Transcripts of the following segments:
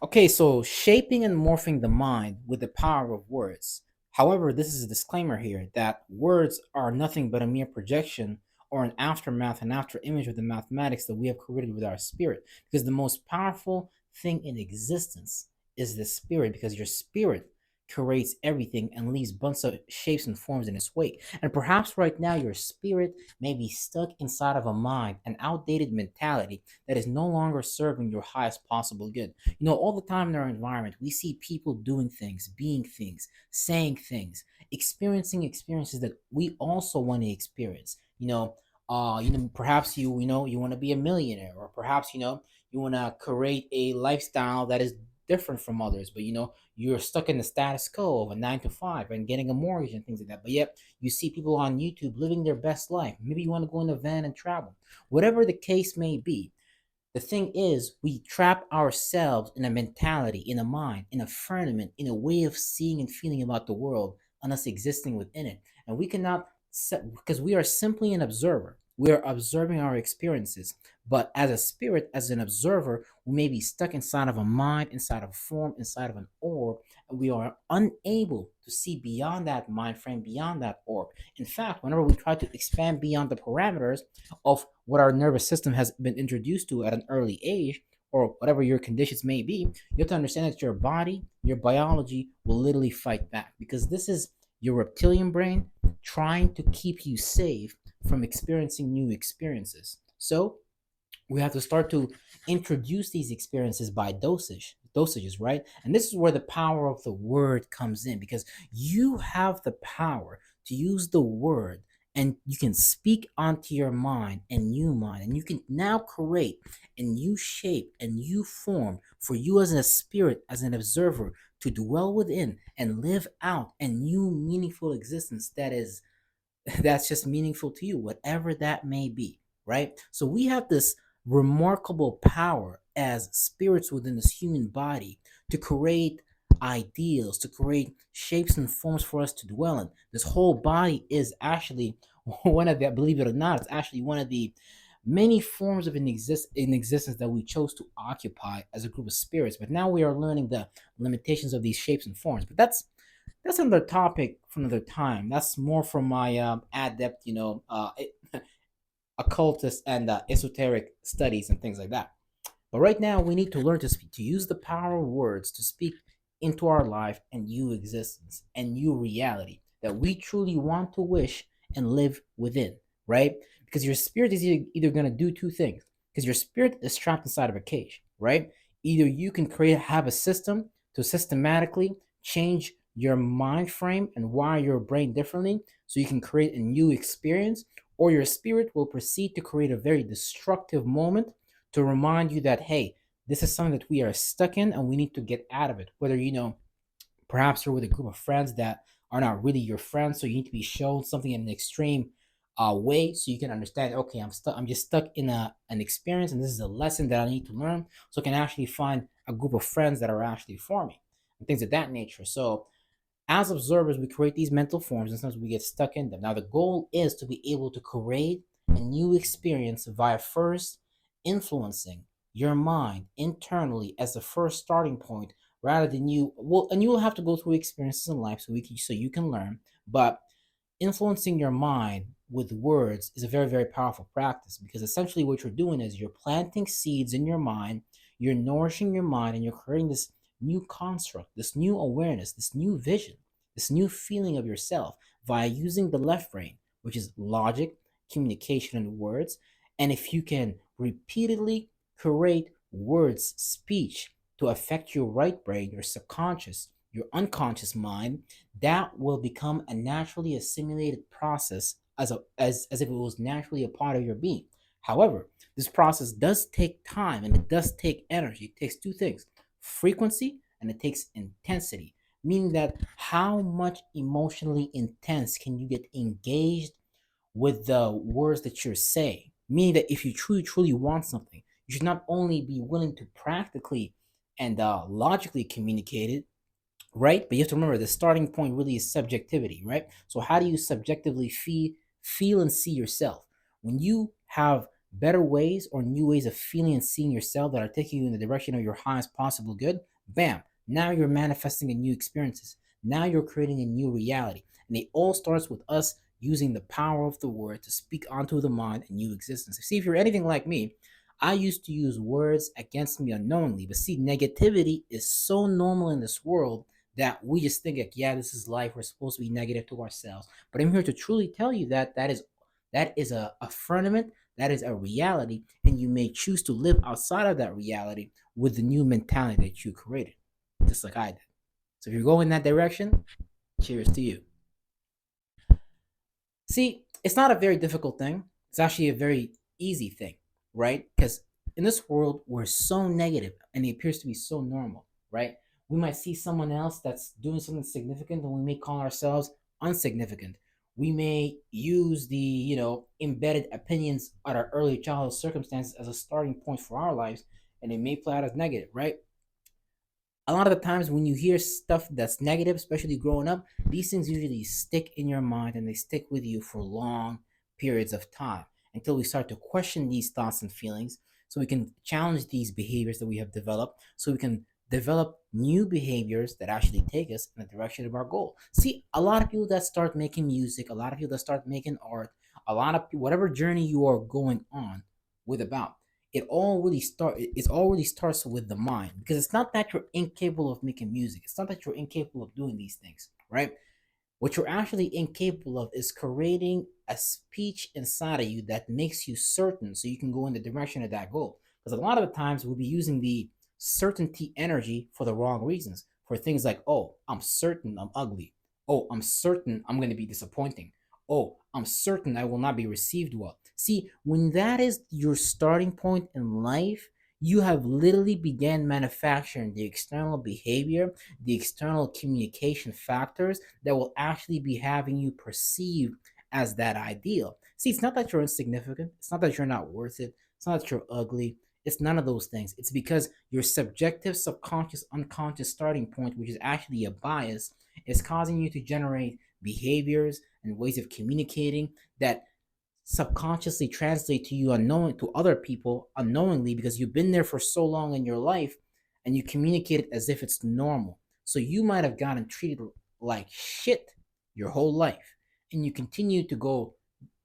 Okay, so shaping and morphing the mind with the power of words. However, this is a disclaimer here that words are nothing but a mere projection or an aftermath, an after image of the mathematics that we have created with our spirit. Because the most powerful thing in existence is the spirit, because your spirit creates everything and leaves bunch of shapes and forms in its wake. And perhaps right now your spirit may be stuck inside of a mind, an outdated mentality that is no longer serving your highest possible good. All the time in our environment, we see people doing things, being things, saying things, experiencing experiences that we also want to experience. Perhaps you want to be a millionaire, or perhaps you want to create a lifestyle that is different from others, but you're stuck in the status quo of a 9 to 5 and getting a mortgage and things like that. But yet you see people on YouTube living their best life. Maybe you want to go in a van and travel. Whatever the case may be, the thing is, we trap ourselves in a mentality, in a mind, in a firmament, in a way of seeing and feeling about the world, and us existing within it. And we cannot, because we are simply an observer. We are observing our experiences. But as a spirit, as an observer, we may be stuck inside of a mind, inside of a form, inside of an orb, and we are unable to see beyond that mind frame, beyond that orb. In fact, whenever we try to expand beyond the parameters of what our nervous system has been introduced to at an early age, or whatever your conditions may be, you have to understand that your body, your biology will literally fight back, because this is your reptilian brain trying to keep you safe from experiencing new experiences. So we have to start to introduce these experiences by dosages, right? And this is where the power of the word comes in, because you have the power to use the word, and you can speak onto your mind and new mind, and you can now create a new shape and new form for you as a spirit, as an observer, to dwell within and live out a new meaningful existence that is that's just meaningful to you, whatever that may be, right? So we have this remarkable power as spirits within this human body to create ideals, to create shapes and forms for us to dwell in. This whole body is actually one of the, believe it or not, it's actually one of the many forms of in existence that we chose to occupy as a group of spirits. But now we are learning the limitations of these shapes and forms. But that's another topic for another time. That's more from my adept, occultist and esoteric studies and things like that. But right now, we need to learn to speak, to use the power of words to speak into our life and new existence and new reality that we truly want to wish and live within, right? Because your spirit is either going to do two things. Because your spirit is trapped inside of a cage, right? Either you can have a system to systematically change your mind frame and wire your brain differently so you can create a new experience, or your spirit will proceed to create a very destructive moment to remind you that, hey, this is something that we are stuck in and we need to get out of it. Whether, perhaps you're with a group of friends that are not really your friends, so you need to be shown something in an extreme way so you can understand, okay, I'm just stuck in an experience, and this is a lesson that I need to learn so I can actually find a group of friends that are actually for me and things of that nature. So as observers, we create these mental forms and sometimes we get stuck in them. Now, the goal is to be able to create a new experience via first influencing your mind internally as the first starting point, rather than and you will have to go through experiences in life so you can learn. But influencing your mind with words is a very, very powerful practice, because essentially what you're doing is you're planting seeds in your mind, you're nourishing your mind, and you're creating this new construct, this new awareness, this new vision, this new feeling of yourself via using the left brain, which is logic, communication, and words. And if you can repeatedly create words, speech to affect your right brain, your subconscious, your unconscious mind, that will become a naturally assimilated process as if it was naturally a part of your being. However, this process does take time and it does take energy. It takes two things: frequency and it takes intensity, meaning that how much emotionally intense can you get engaged with the words that you're saying. Meaning that if you truly, truly want something, you should not only be willing to practically and logically communicate it, right? But you have to remember the starting point really is subjectivity, right? So how do you subjectively feel and see yourself? When you have better ways or new ways of feeling and seeing yourself that are taking you in the direction of your highest possible good, Bam, now you're manifesting a new experiences. Now you're creating a new reality. And it all starts with us using the power of the word to speak onto the mind and new existence. See, if you're anything like me, I used to use words against me unknowingly. But see, negativity is so normal in this world that we just think like, yeah, this is life. We're supposed to be negative to ourselves. But I'm here to truly tell you that that is a firmament, that is a reality, and you may choose to live outside of that reality with the new mentality that you created, just like I did. So if you're going that direction, cheers to you. See, it's not a very difficult thing. It's actually a very easy thing, right? Because in this world, we're so negative and it appears to be so normal, right? We might see someone else that's doing something significant and we may call ourselves unsignificant. We may use the, embedded opinions at our early childhood circumstances as a starting point for our lives, and it may play out as negative, right? A lot of the times when you hear stuff that's negative, especially growing up, these things usually stick in your mind and they stick with you for long periods of time until we start to question these thoughts and feelings so we can challenge these behaviors that we have developed so we can develop new behaviors that actually take us in the direction of our goal. See, a lot of people that start making music, a lot of people that start making art, a lot of whatever journey you are going on with about, it all really starts with the mind, because it's not that you're incapable of making music, it's not that you're incapable of doing these things, right? What you're actually incapable of is creating a speech inside of you that makes you certain so you can go in the direction of that goal. Because a lot of the times we'll be using the certainty energy for the wrong reasons, for things like, oh, I'm certain I'm ugly, oh, I'm certain I'm going to be disappointing, oh, I'm certain I will not be received well. See, when that is your starting point in life, you have literally began manufacturing the external behavior, the external communication factors that will actually be having you perceived as that ideal. See, it's not that you're insignificant, it's not that you're not worth it, it's not that you're ugly, it's none of those things. It's because your subjective, subconscious, unconscious starting point, which is actually a bias, is causing you to generate behaviors and ways of communicating that subconsciously translate to you unknowing to other people unknowingly, because you've been there for so long in your life and you communicate it as if it's normal. So you might have gotten treated like shit your whole life, and you continue to go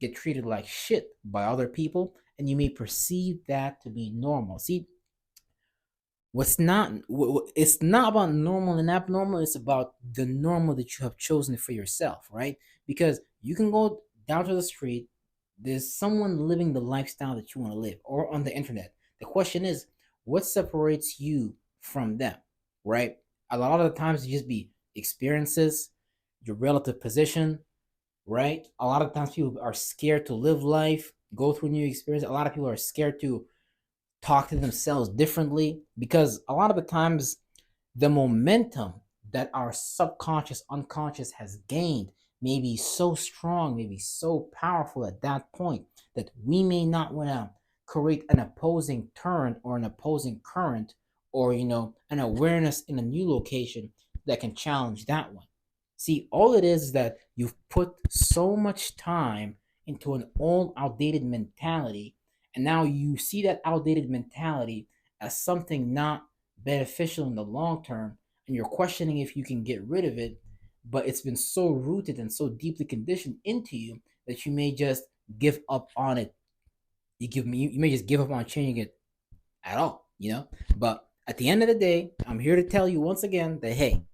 get treated like shit by other people, and you may perceive that to be normal. See, it's not about normal and abnormal, it's about the normal that you have chosen for yourself, right? Because you can go down to the street, there's someone living the lifestyle that you want to live, or on the internet. The question is, what separates you from them, right? A lot of the times it just be experiences, your relative position, right? A lot of times people are scared to live life, go through new experience. A lot of people are scared to talk to themselves differently, because a lot of the times the momentum that our subconscious unconscious has gained may be so strong, may be so powerful at that point, that we may not want to create an opposing turn or an opposing current, or an awareness in a new location that can challenge that one. See, all it is that you've put so much time into an old outdated mentality, and now you see that outdated mentality as something not beneficial in the long term, and you're questioning if you can get rid of it, but it's been so rooted and so deeply conditioned into you that you may just give up on it. You may just give up on changing it at all. But at the end of the day, I'm here to tell you once again that, hey,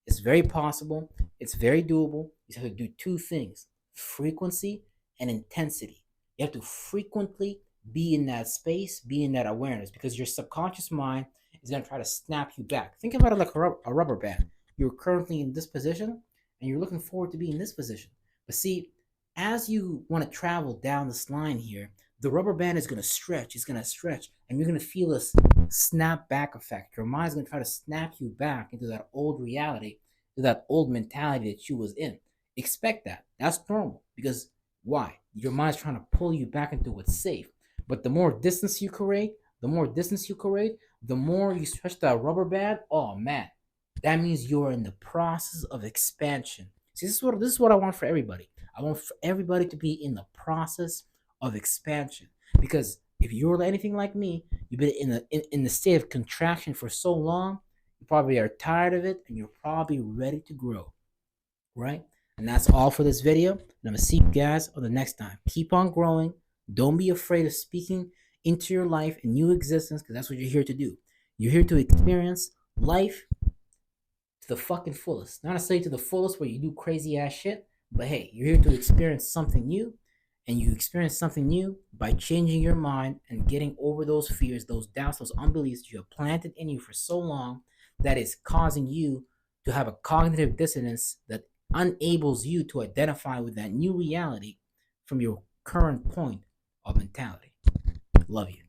it's very possible, it's very doable. You have to do two things: frequency and intensity. You have to frequently be in that space, be in that awareness, because your subconscious mind is going to try to snap you back. Think about it like a rubber band. You're currently in this position and you're looking forward to being in this position. But see, as you want to travel down this line here, the rubber band is going to stretch, it's going to stretch, and you're going to feel this snap back effect. Your mind's going to try to snap you back into that old reality, to that old mentality that you was in. Expect that. That's normal, because why? Your mind's trying to pull you back into what's safe. But the more distance you create, the more you stretch that rubber band. Oh man, that means you're in the process of expansion. See, this is what I want for everybody. I want for everybody to be in the process of expansion, because if you're anything like me, you've been in the state of contraction for so long, You probably are tired of it, and you're probably ready to grow, right? And that's all for this video. And I'm gonna see you guys on the next time. Keep on growing. Don't be afraid of speaking into your life and new existence, because that's what you're here to do. You're here to experience life to the fucking fullest. Not necessarily to the fullest where you do crazy ass shit, but hey, you're here to experience something new, and you experience something new by changing your mind and getting over those fears, those doubts, those unbeliefs that you have planted in you for so long that is causing you to have a cognitive dissonance that enables you to identify with that new reality from your current point of mentality. Love you.